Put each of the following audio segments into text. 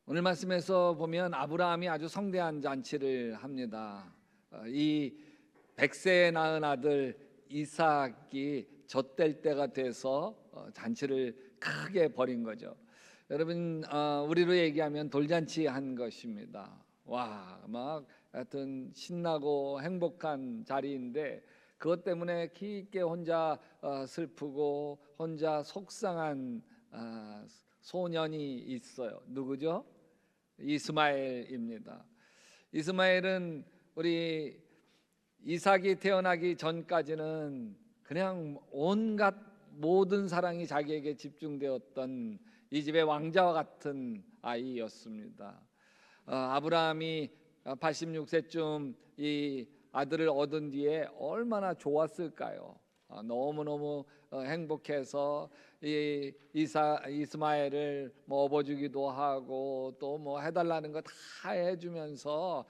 오늘 말씀에서 보면 아브라함이 아주 성대한 잔치를 합니다. 이 100세에 낳은 아들 이삭이 젖될 때가 돼서 잔치를 크게 벌인 거죠. 여러분, 우리로 얘기하면 돌잔치 한 것입니다. 와, 막 하여튼 신나고 행복한 자리인데 그것 때문에 깊게 혼자 슬프고 혼자 속상한 소년이 있어요. 누구죠? 이스마엘입니다. 이스마엘은 우리 이삭이 태어나기 전까지는 그냥 온갖 모든 사랑이 자기에게 집중되었던 이 집의 왕자와 같은 아이였습니다. 아브라함이 86세쯤 이 아들을 얻은 뒤에 얼마나 좋았을까요? 너무너무 행복해서 이 이스마엘을 뭐 업어주기도 하고 또 뭐 해달라는 거 다 해주면서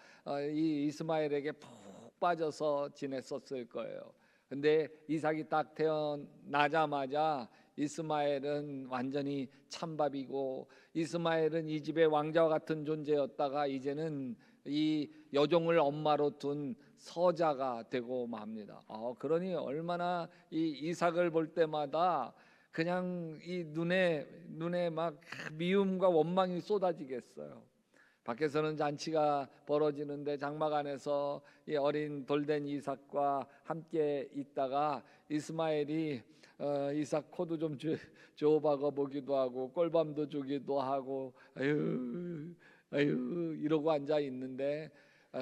이 이스마엘에게 푹 빠져서 지냈었을 거예요. 근데 이삭이 딱 태어나자마자 이스마엘은 완전히 찬밥이고, 이스마엘은 이 집의 왕자와 같은 존재였다가 이제는 이 여종을 엄마로 둔 서자가 되고 맙니다. 그러니 얼마나 이 이삭을 볼 때마다 그냥 이 눈에 막 미움과 원망이 쏟아지겠어요. 밖에서는 잔치가 벌어지는데 장막 안에서 이 어린 돌된 이삭과 함께 있다가 이스마엘이 이삭 코도 좀 줘박아 보기도 하고 꿀밤도 주기도 하고 아유 이러고 앉아 있는데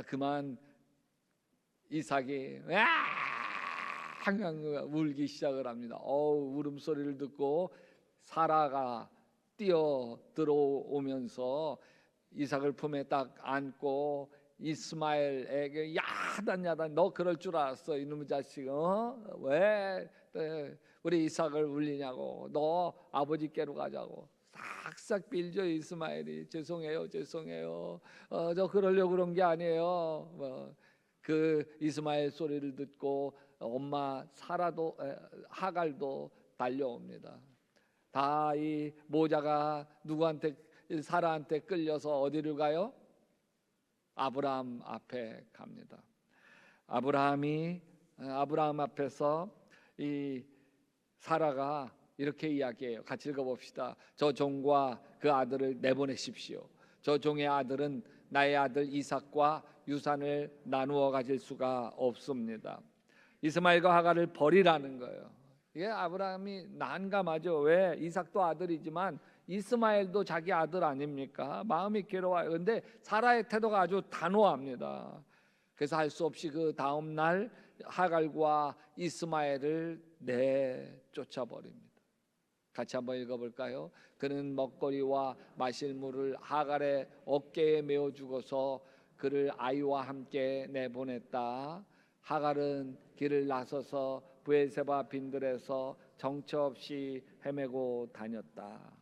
그만 이삭이 항상 울기 시작을 합니다. 울음소리를 듣고 사라가 뛰어 들어오면서 이삭을 품에 딱 안고 이스마엘에게 야단 너 그럴 줄 알았어 이놈의 자식. 왜 우리 이삭을 울리냐고. 너 아버지께로 가자고 싹싹 빌죠. 이스마엘이 죄송해요 저 그러려고 그런 게 아니에요. 그 이스마엘 소리를 듣고 엄마 사라도 하갈도 달려옵니다. 다 이 모자가 누구한테? 사라한테 끌려서 어디를 가요? 아브라함 앞에 갑니다. 아브라함 앞에서 이 사라가 이렇게 이야기해요. 같이 읽어봅시다. 저 종과 그 아들을 내보내십시오. 저 종의 아들은 나의 아들 이삭과 유산을 나누어 가질 수가 없습니다. 이스마엘과 하갈을 버리라는 거예요. 이게 아브라함이 난감하죠. 왜? 이삭도 아들이지만 이스마엘도 자기 아들 아닙니까? 마음이 괴로워요. 그런데 사라의 태도가 아주 단호합니다. 그래서 할 수 없이 그 다음 날 하갈과 이스마엘을 내쫓아버립니다. 같이 한번 읽어볼까요? 그는 먹거리와 마실 물을 하갈의 어깨에 메어 주고서 그를 아이와 함께 내보냈다. 하갈은 길을 나서서 브에세바 빈들에서 정처 없이 헤매고 다녔다.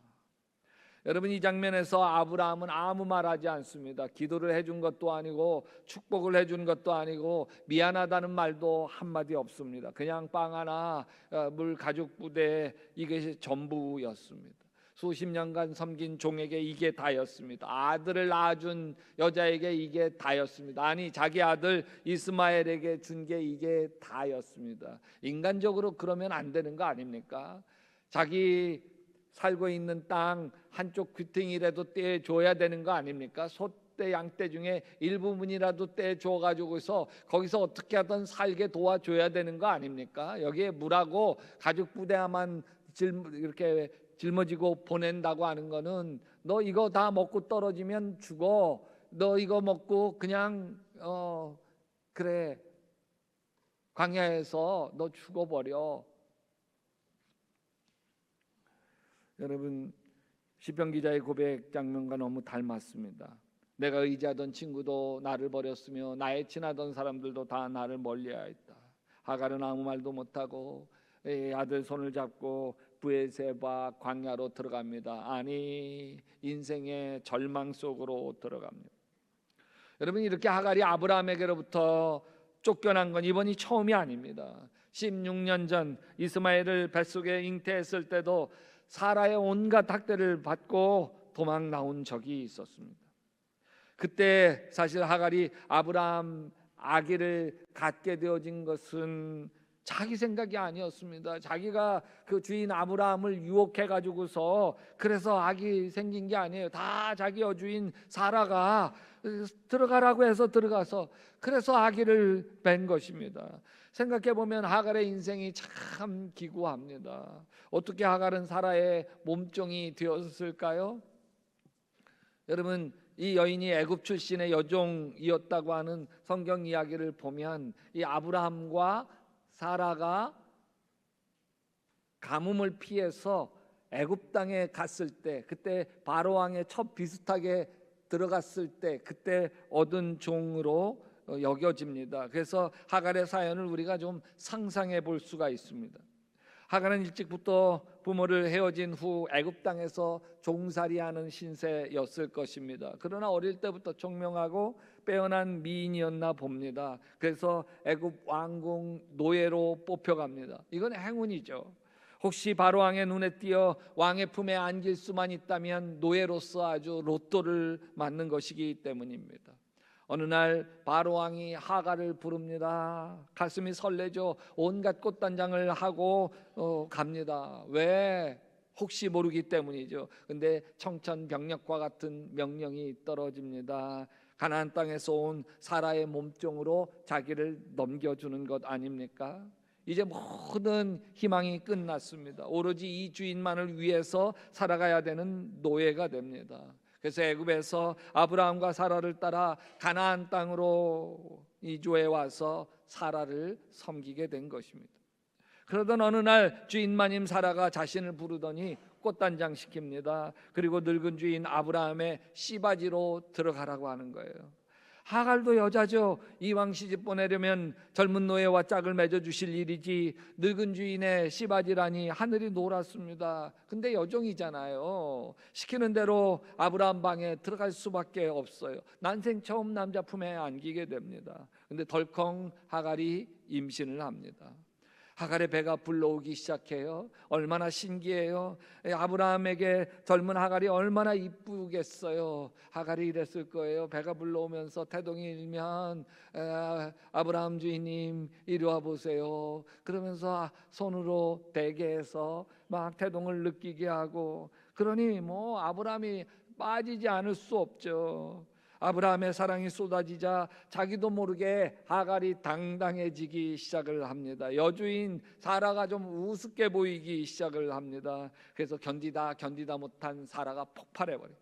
여러분, 이 장면에서 아브라함은 아무 말하지 않습니다. 기도를 해준 것도 아니고 축복을 해준 것도 아니고 미안하다는 말도 한마디 없습니다. 그냥 빵 하나, 물 가죽 부대, 이게 전부였습니다. 수십 년간 섬긴 종에게 이게 다였습니다. 아들을 낳아준 여자에게 이게 다였습니다. 아니, 자기 아들 이스마엘에게 준 게 이게 다였습니다. 인간적으로 그러면 안 되는 거 아닙니까? 자기 살고 있는 땅 한쪽 귀퉁이라도 떼줘야 되는 거 아닙니까? 소떼 양떼 중에 일부분이라도 떼줘가지고서 거기서 어떻게 하든 살게 도와줘야 되는 거 아닙니까? 여기에 물하고 가죽 부대만 이렇게 짊어지고 보낸다고 하는 거는 너 이거 다 먹고 떨어지면 죽어. 너 이거 먹고 그냥 그래 광야에서 너 죽어버려. 여러분, 시편 기자의 고백 장면과 너무 닮았습니다. 내가 의지하던 친구도 나를 버렸으며 나의 친하던 사람들도 다 나를 멀리하였다. 하갈은 아무 말도 못하고 아들 손을 잡고 브에세바 광야로 들어갑니다. 아니, 인생의 절망 속으로 들어갑니다. 여러분, 이렇게 하갈이 아브라함에게로부터 쫓겨난 건 이번이 처음이 아닙니다. 16년 전 이스마엘을 뱃속에 잉태했을 때도 사라의 온갖 학대를 받고 도망 나온 적이 있었습니다. 그때 사실 하갈이 아브라함 아기를 갖게 되어진 것은 자기 생각이 아니었습니다. 자기가 그 주인 아브라함을 유혹해 가지고서 그래서 아기 생긴 게 아니에요. 다 자기 여주인 사라가 들어가라고 해서 들어가서 그래서 아기를 뵌 것입니다. 생각해 보면 하갈의 인생이 참 기구합니다. 어떻게 하갈은 사라의 몸종이 되었을까요? 여러분, 이 여인이 애굽 출신의 여종이었다고 하는 성경 이야기를 보면 이 아브라함과 사라가 가뭄을 피해서 애굽 땅에 갔을 때, 그때 바로 왕의 첩 비슷하게 들어갔을 때 그때 얻은 종으로 여겨집니다. 그래서 하갈의 사연을 우리가 좀 상상해 볼 수가 있습니다. 하갈은 일찍부터 부모를 헤어진 후 애굽 땅에서 종살이하는 신세였을 것입니다. 그러나 어릴 때부터 총명하고 빼어난 미인이었나 봅니다. 그래서 애굽 왕궁 노예로 뽑혀갑니다. 이건 행운이죠. 혹시 바로 왕의 눈에 띄어 왕의 품에 안길 수만 있다면 노예로서 아주 로또를 맞는 것이기 때문입니다. 어느 날 바로 왕이 하갈을 부릅니다. 가슴이 설레죠. 온갖 꽃단장을 하고 갑니다. 왜? 혹시 모르기 때문이죠. 근데 청천벽력과 같은 명령이 떨어집니다. 가나안 땅에서 온 사라의 몸종으로 자기를 넘겨주는 것 아닙니까? 이제 모든 희망이 끝났습니다. 오로지 이 주인만을 위해서 살아가야 되는 노예가 됩니다. 그래서 애굽에서 아브라함과 사라를 따라 가나안 땅으로 이주해 와서 사라를 섬기게 된 것입니다. 그러던 어느 날 주인 마님 사라가 자신을 부르더니 꽃단장 시킵니다. 그리고 늙은 주인 아브라함의 씨바지로 들어가라고 하는 거예요. 하갈도 여자죠. 이왕 시집 보내려면 젊은 노예와 짝을 맺어 주실 일이지 늙은 주인의 씨바지라니 하늘이 노랗습니다. 근데 여종이잖아요. 시키는 대로 아브라함 방에 들어갈 수밖에 없어요. 난생 처음 남자 품에 안기게 됩니다. 근데 덜컹 하갈이 임신을 합니다. 하갈의 배가 불러오기 시작해요. 얼마나 신기해요. 아브라함에게 젊은 하갈이 얼마나 이쁘겠어요. 하갈이 이랬을 거예요. 배가 불러오면서 태동이 일면 아브라함 주인님 이리 와 보세요. 그러면서 손으로 대게해서 막 태동을 느끼게 하고, 그러니 뭐 아브라함이 빠지지 않을 수 없죠. 아브라함의 사랑이 쏟아지자 자기도 모르게 하갈이 당당해지기 시작을 합니다. 여주인 사라가 좀 우습게 보이기 시작을 합니다. 그래서 견디다 못한 사라가 폭발해버려요.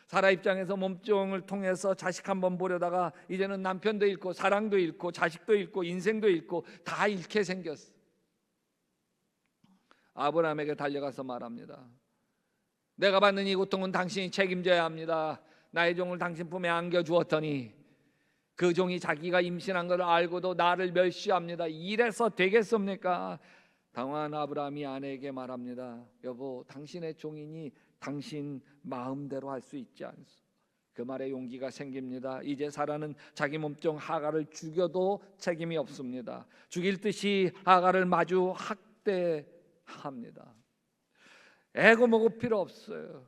사라 입장에서 몸종을 통해서 자식 한번 보려다가 이제는 남편도 잃고 사랑도 잃고 자식도 잃고 인생도 잃고 다 잃게 생겼어. 아브라함에게 달려가서 말합니다. 내가 받는 이 고통은 당신이 책임져야 합니다. 나의 종을 당신 품에 안겨주었더니 그 종이 자기가 임신한 것을 알고도 나를 멸시합니다. 이래서 되겠습니까? 당황한 아브라함이 아내에게 말합니다. 여보, 당신의 종이니 당신 마음대로 할 수 있지 않소. 그 말에 용기가 생깁니다. 이제 사라는 자기 몸종 하갈을 죽여도 책임이 없습니다. 죽일 듯이 하갈을 마주 학대합니다. 애고모고 필요 없어요.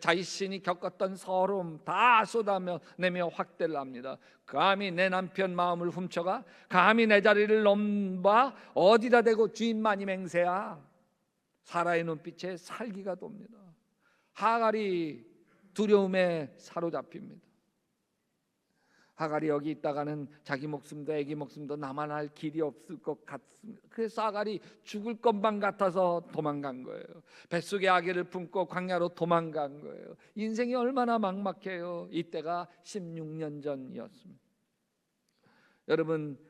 자신이 겪었던 서러움 다 쏟아내며 확대를 합니다. 감히 내 남편 마음을 훔쳐가? 감히 내 자리를 넘봐? 어디다 대고 주인만이 맹세야? 사라의 눈빛에 살기가 돕니다. 하갈이 두려움에 사로잡힙니다. 하갈이 여기 있다가는 자기 목숨도 애기 목숨도 남아날 길이 없을 것 같습니다. 그래서 하갈이 죽을 것만 같아서 도망간 거예요. 뱃속에 아기를 품고 광야로 도망간 거예요. 인생이 얼마나 막막해요. 이때가 16년 전이었습니다.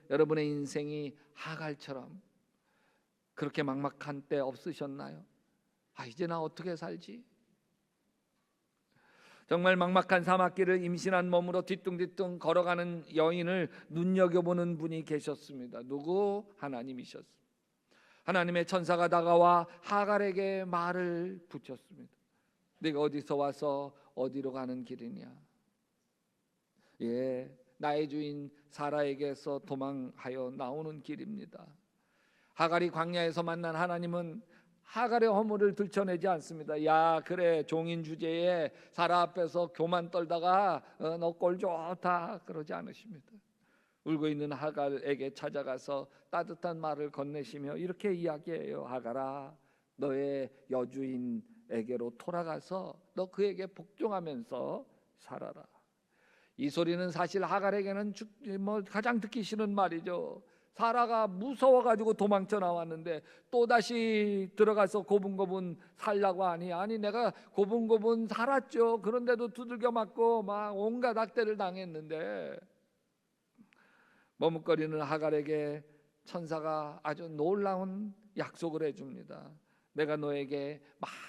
여러분의 인생이 하갈처럼 그렇게 막막한 때 없으셨나요? 이제 나 어떻게 살지? 정말 막막한 사막길을 임신한 몸으로 뒤뚱뒤뚱 걸어가는 여인을 눈여겨보는 분이 계셨습니다. 누구? 하나님이셨습니다. 하나님의 천사가 다가와 하갈에게 말을 붙였습니다. 네가 어디서 와서 어디로 가는 길이냐? 나의 주인 사라에게서 도망하여 나오는 길입니다. 하갈이 광야에서 만난 하나님은 하갈의 허물을 들춰내지 않습니다. 야, 그래, 종인 주제에 사라 앞에서 교만 떨다가 너 꼴 좋다 그러지 않으십니다. 울고 있는 하갈에게 찾아가서 따뜻한 말을 건네시며 이렇게 이야기해요. 하갈아, 너의 여주인에게로 돌아가서 너 그에게 복종하면서 살아라. 이 소리는 사실 하갈에게는 가장 듣기 싫은 말이죠. 사라가 무서워가지고 도망쳐 나왔는데 또다시 들어가서 고분고분 살라고 하니, 아니 내가 고분고분 살았죠. 그런데도 두들겨 맞고 막 온갖 학대를 당했는데, 머뭇거리는 하갈에게 천사가 아주 놀라운 약속을 해줍니다. 내가 너에게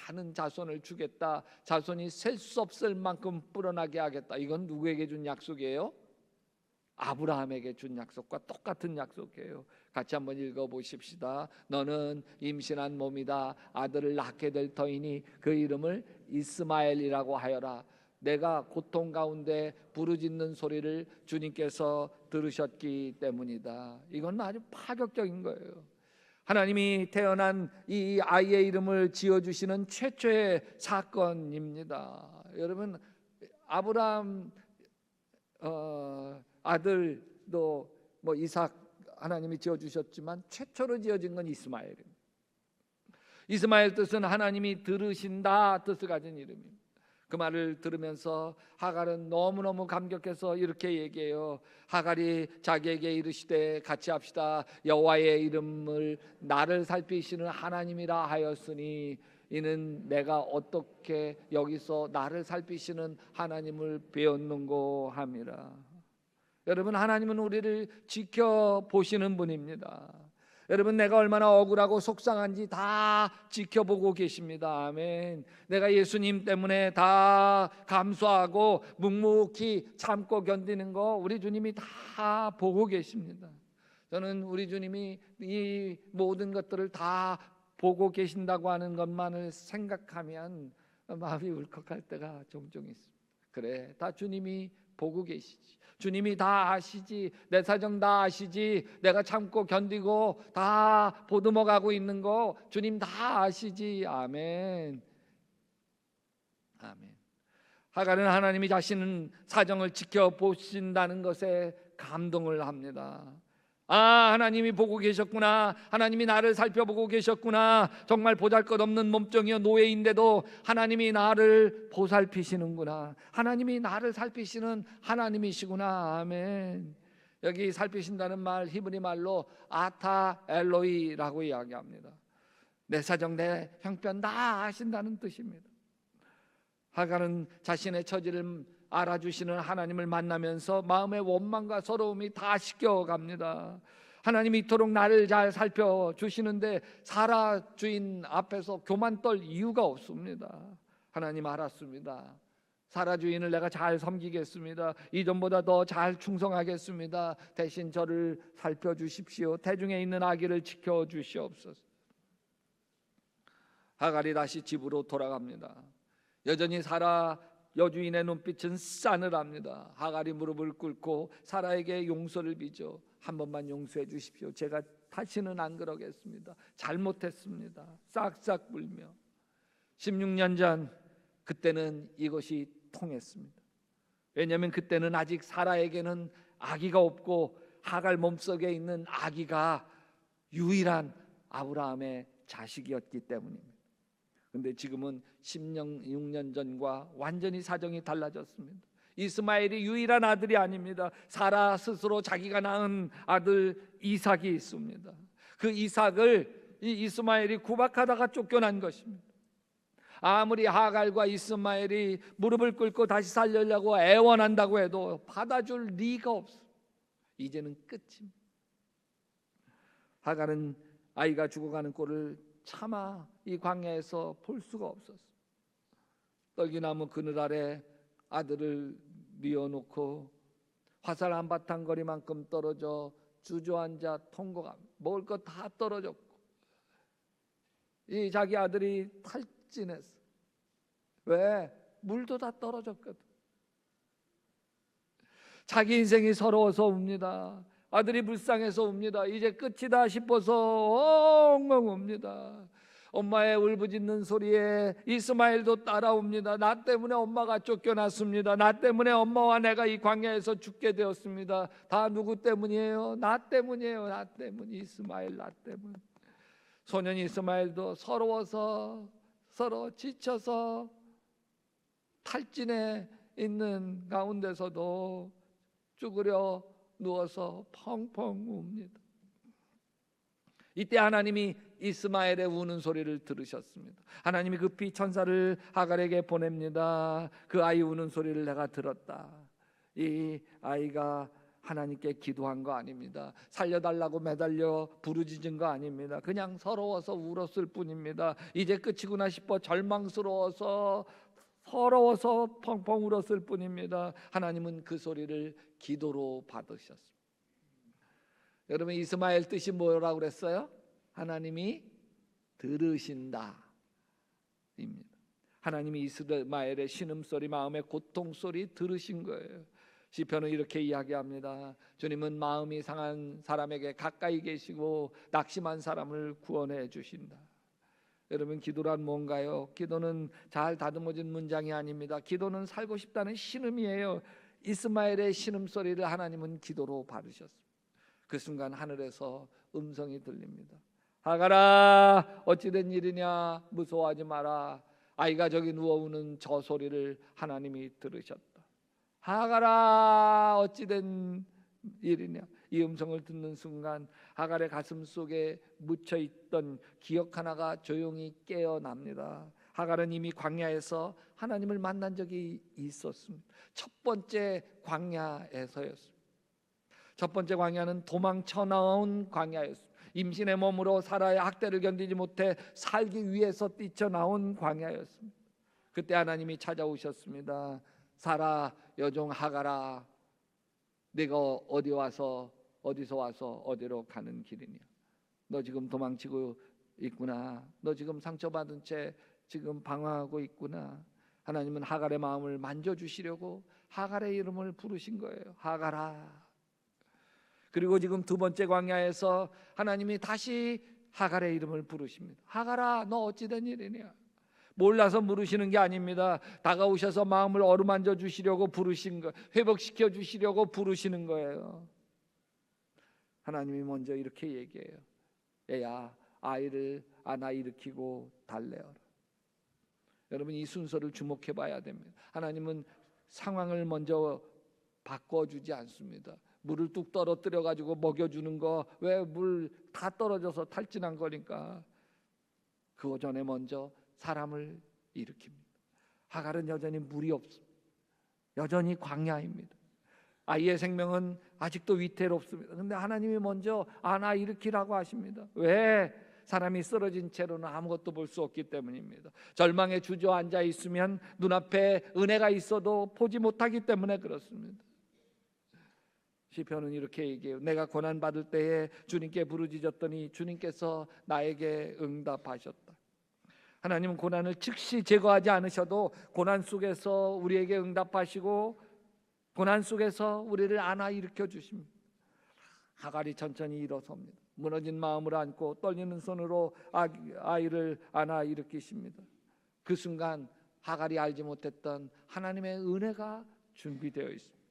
많은 자손을 주겠다. 자손이 셀 수 없을 만큼 불어나게 하겠다. 이건 누구에게 준 약속이에요? 아브라함에게 준 약속과 똑같은 약속이에요. 같이 한번 읽어보십시다. 너는 임신한 몸이다. 아들을 낳게 될 터이니 그 이름을 이스마엘이라고 하여라. 내가 고통 가운데 부르짖는 소리를 주님께서 들으셨기 때문이다. 이건 아주 파격적인 거예요. 하나님이 태어난 이 아이의 이름을 지어주시는 최초의 사건입니다. 여러분, 아브라함 아들도 이삭 하나님이 지어주셨지만 최초로 지어진 건 이스마엘입니다. 이스마엘 뜻은 하나님이 들으신다 뜻을 가진 이름입니다. 그 말을 들으면서 하갈은 너무너무 감격해서 이렇게 얘기해요. 하갈이 자기에게 이르시되 같이 합시다. 여호와의 이름을 나를 살피시는 하나님이라 하였으니 이는 내가 어떻게 여기서 나를 살피시는 하나님을 배웠는고 함이라. 여러분, 하나님은 우리를 지켜보시는 분입니다. 여러분, 내가 얼마나 억울하고 속상한지 다 지켜보고 계십니다. 아멘. 내가 예수님 때문에 다 감수하고 묵묵히 참고 견디는 거 우리 주님이 다 보고 계십니다. 저는 우리 주님이 이 모든 것들을 다 보고 계신다고 하는 것만을 생각하면 마음이 울컥할 때가 종종 있습니다. 그래, 다 주님이 보고 계시지. 주님이 다 아시지. 내 사정 다 아시지. 내가 참고 견디고 다 보듬어 가고 있는 거 주님 다 아시지. 아멘. 아멘. 하갈은 하나님이 자신은 사정을 지켜보신다는 것에 감동을 합니다. 아, 하나님이 보고 계셨구나. 하나님이 나를 살펴보고 계셨구나. 정말 보잘것없는 몸종이여 노예인데도 하나님이 나를 보살피시는구나. 하나님이 나를 살피시는 하나님이시구나. 아멘. 여기 살피신다는 말 히브리 말로 아타 엘로이라고 이야기합니다. 내 사정 내 형편 다 아신다는 뜻입니다. 하갈은 자신의 처지를 알아주시는 하나님을 만나면서 마음의 원망과 서러움이 다 씻겨갑니다. 하나님이 이토록 나를 잘 살펴주시는데 사라 주인 앞에서 교만 떨 이유가 없습니다. 하나님 알았습니다. 사라 주인을 내가 잘 섬기겠습니다. 이전보다 더 잘 충성하겠습니다. 대신 저를 살펴주십시오. 태중에 있는 아기를 지켜주시옵소서. 하갈이 다시 집으로 돌아갑니다. 여전히 사라 여주인의 눈빛은 싸늘합니다. 하갈이 무릎을 꿇고 사라에게 용서를 비죠. 한 번만 용서해 주십시오. 제가 다시는 안 그러겠습니다. 잘못했습니다. 싹싹 불며 16년 전 그때는 이것이 통했습니다. 왜냐하면 그때는 아직 사라에게는 아기가 없고 하갈 몸속에 있는 아기가 유일한 아브라함의 자식이었기 때문입니다. 그런데 지금은 16년 전과 완전히 사정이 달라졌습니다. 이스마엘이 유일한 아들이 아닙니다. 사라 스스로 자기가 낳은 아들 이삭이 있습니다. 그 이삭을 이 이스마엘이 구박하다가 쫓겨난 것입니다. 아무리 하갈과 이스마엘이 무릎을 꿇고 다시 살려려고 애원한다고 해도 받아줄 리가 없어. 이제는 끝입니다. 하갈은 아이가 죽어가는 꼴을 차마 이 광야에서 볼 수가 없었어. 떨기나무 그늘 아래 아들을 뉘어놓고 화살 한바탕 거리만큼 떨어져 주저앉아 통곡하며 먹을 것 다 떨어졌고 이 자기 아들이 탈진했어. 왜? 물도 다 떨어졌거든. 자기 인생이 서러워서 웁니다. 아들이 불쌍해서 웁니다. 이제 끝이다 싶어서 엉엉 웁니다. 엄마의 울부짖는 소리에 이스마엘도 따라옵니다. 나 때문에 엄마가 쫓겨났습니다. 나 때문에 엄마와 내가 이 광야에서 죽게 되었습니다. 다 누구 때문이에요? 나 때문이에요. 나 때문. 이스마엘 나 때문. 소년 이스마엘도 서러워서 서로 지쳐서 탈진해 있는 가운데서도 쭈그려 누워서 펑펑 웁니다. 이때 하나님이 이스마엘의 우는 소리를 들으셨습니다. 하나님이 급히 천사를 하갈에게 보냅니다. 그 아이 우는 소리를 내가 들었다. 이 아이가 하나님께 기도한 거 아닙니다. 살려달라고 매달려 부르짖은 거 아닙니다. 그냥 서러워서 울었을 뿐입니다. 이제 끝이구나 싶어 절망스러워서 서러워서 펑펑 울었을 뿐입니다. 하나님은 그 소리를 기도로 받으셨습니다. 여러분, 이스마엘 뜻이 뭐라고 그랬어요? 하나님이 들으신다 입니다. 하나님이 이스마엘의 신음소리, 마음의 고통소리 들으신 거예요. 시편은 이렇게 이야기합니다. 주님은 마음이 상한 사람에게 가까이 계시고 낙심한 사람을 구원해 주신다. 여러분, 기도란 뭔가요? 기도는 잘 다듬어진 문장이 아닙니다. 기도는 살고 싶다는 신음이에요. 이스마엘의 신음소리를 하나님은 기도로 받으셨습니다. 그 순간 하늘에서 음성이 들립니다. 하갈아, 어찌된 일이냐? 무서워하지 마라. 아이가 저기 누워 우는 저 소리를 하나님이 들으셨다. 하갈아, 어찌된 일이냐? 이 음성을 듣는 순간 하갈의 가슴 속에 묻혀있던 기억 하나가 조용히 깨어납니다. 하갈은 이미 광야에서 하나님을 만난 적이 있었습니다. 첫 번째 광야에서였습니다. 첫 번째 광야는 도망쳐 나온 광야였습니다. 임신의 몸으로 사라의 학대를 견디지 못해 살기 위해서 뛰쳐나온 광야였습니다. 그때 하나님이 찾아오셨습니다. 사라 여종 하갈아, 네가 어디서 와서 어디로 가는 길이냐? 너 지금 도망치고 있구나. 너 지금 상처받은 채 지금 방황하고 있구나. 하나님은 하갈의 마음을 만져주시려고 하갈의 이름을 부르신 거예요. 하갈아. 그리고 지금 두 번째 광야에서 하나님이 다시 하갈의 이름을 부르십니다. 하갈아, 너 어찌된 일이냐? 몰라서 물으시는 게 아닙니다. 다가오셔서 마음을 어루만져 주시려고 부르신 거, 회복시켜 주시려고 부르시는 거예요. 하나님이 먼저 이렇게 얘기해요. 얘야, 아이를 안아 일으키고 달래어라. 여러분, 이 순서를 주목해 봐야 됩니다. 하나님은 상황을 먼저 바꿔주지 않습니다. 물을 뚝 떨어뜨려 가지고 먹여주는 거, 왜 물 다 떨어져서 탈진한 거니까 그 전에 먼저 사람을 일으킵니다. 하갈은 여전히 물이 없습니다. 여전히 광야입니다. 아이의 생명은 아직도 위태롭습니다. 그런데 하나님이 먼저 안아 일으키라고 하십니다. 왜? 사람이 쓰러진 채로는 아무것도 볼 수 없기 때문입니다. 절망에 주저앉아 있으면 눈앞에 은혜가 있어도 보지 못하기 때문에 그렇습니다. 시편은 이렇게 얘기해요. 내가 고난 받을 때에 주님께 부르짖었더니 주님께서 나에게 응답하셨다. 하나님은 고난을 즉시 제거하지 않으셔도 고난 속에서 우리에게 응답하시고 고난 속에서 우리를 안아 일으켜 주십니다. 하갈이 천천히 일어섭니다. 무너진 마음을 안고 떨리는 손으로 아이를 안아 일으키십니다. 그 순간 하갈이 알지 못했던 하나님의 은혜가 준비되어 있습니다.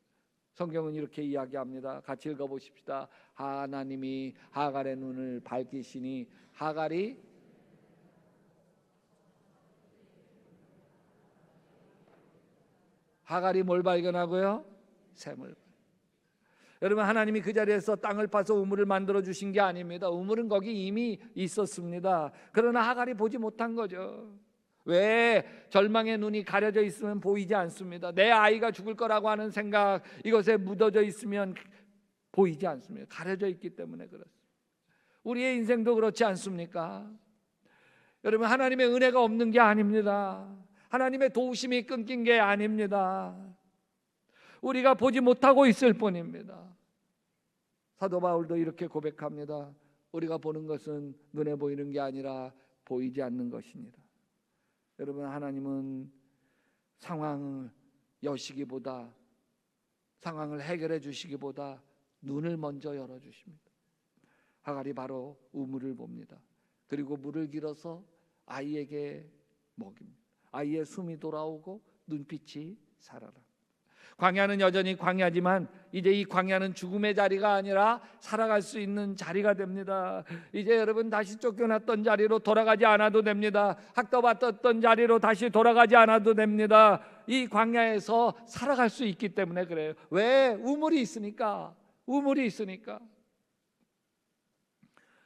성경은 이렇게 이야기합니다. 같이 읽어보십시다. 하나님이 하갈의 눈을 밝히시니 하갈이 뭘 발견하고요? 샘을. 여러분, 하나님이 그 자리에서 땅을 파서 우물을 만들어 주신 게 아닙니다. 우물은 거기 이미 있었습니다. 그러나 하갈이 보지 못한 거죠. 왜? 절망의 눈이 가려져 있으면 보이지 않습니다. 내 아이가 죽을 거라고 하는 생각, 이것에 묻어져 있으면 보이지 않습니다. 가려져 있기 때문에 그렇습니다. 우리의 인생도 그렇지 않습니까? 여러분, 하나님의 은혜가 없는 게 아닙니다. 하나님의 도우심이 끊긴 게 아닙니다. 우리가 보지 못하고 있을 뿐입니다. 사도 바울도 이렇게 고백합니다. 우리가 보는 것은 눈에 보이는 게 아니라 보이지 않는 것이니라. 여러분, 하나님은 상황을 여시기보다, 상황을 해결해 주시기보다 눈을 먼저 열어주십니다. 하갈이 바로 우물을 봅니다. 그리고 물을 길어서 아이에게 먹입니다. 아이의 숨이 돌아오고 눈빛이 살아나. 광야는 여전히 광야지만 이제 이 광야는 죽음의 자리가 아니라 살아갈 수 있는 자리가 됩니다. 이제 여러분 다시 쫓겨났던 자리로 돌아가지 않아도 됩니다. 학대받았던 자리로 다시 돌아가지 않아도 됩니다. 이 광야에서 살아갈 수 있기 때문에 그래요. 왜? 우물이 있으니까. 우물이 있으니까.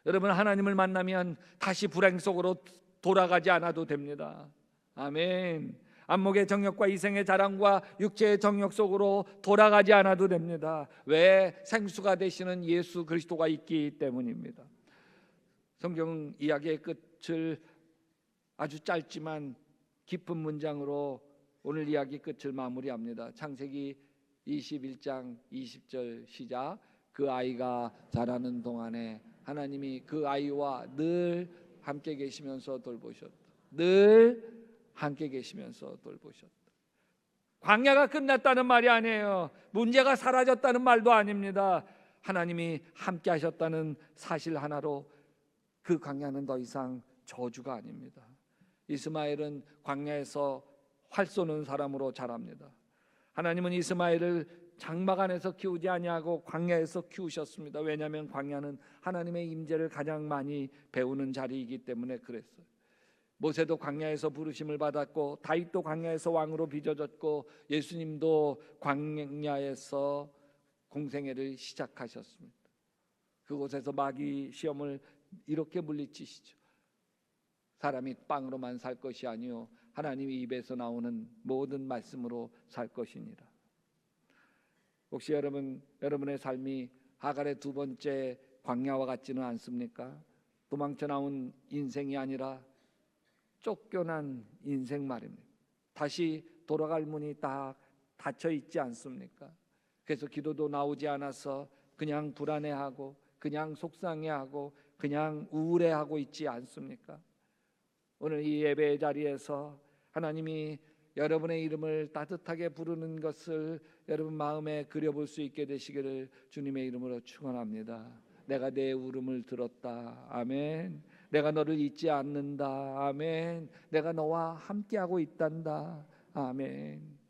여러분, 하나님을 만나면 다시 불행 속으로 돌아가지 않아도 됩니다. 아멘. 안목의 정욕과 이생의 자랑과 육체의 정욕 속으로 돌아가지 않아도 됩니다. 왜? 생수가 되시는 예수 그리스도가 있기 때문입니다. 성경 이야기의 끝을 아주 짧지만 깊은 문장으로 오늘 이야기 끝을 마무리합니다. 창세기 21장 20절 시작. 그 아이가 자라는 동안에 하나님이 그 아이와 늘 함께 계시면서 돌보셨다. 늘 함께 계시면서 돌보셨다. 광야가 끝났다는 말이 아니에요. 문제가 사라졌다는 말도 아닙니다. 하나님이 함께 하셨다는 사실 하나로 그 광야는 더 이상 저주가 아닙니다. 이스마엘은 광야에서 활 쏘는 사람으로 자랍니다. 하나님은 이스마엘을 장막 안에서 키우지 아니하고 광야에서 키우셨습니다. 왜냐하면 광야는 하나님의 임재를 가장 많이 배우는 자리이기 때문에 그랬어요. 모세도 광야에서 부르심을 받았고 다윗도 광야에서 왕으로 빚어졌고 예수님도 광야에서 공생애를 시작하셨습니다. 그곳에서 마귀 시험을 이렇게 물리치시죠. 사람이 빵으로만 살 것이 아니요 하나님의 입에서 나오는 모든 말씀으로 살 것이니라. 혹시 여러분의 삶이 하갈의 두 번째 광야와 같지는 않습니까? 도망쳐 나온 인생이 아니라 쫓겨난 인생 말입니다. 다시 돌아갈 문이 딱 닫혀 있지 않습니까? 그래서 기도도 나오지 않아서 그냥 불안해하고 그냥 속상해하고 그냥 우울해하고 있지 않습니까? 오늘 이 예배의 자리에서 하나님이 여러분의 이름을 따뜻하게 부르는 것을 여러분 마음에 그려볼 수 있게 되시기를 주님의 이름으로 축원합니다. 내가 내 울음을 들었다. 아멘. 내가 너를 잊지 않는다. 아멘. 내가 너와 함께하고 있단다. 아멘.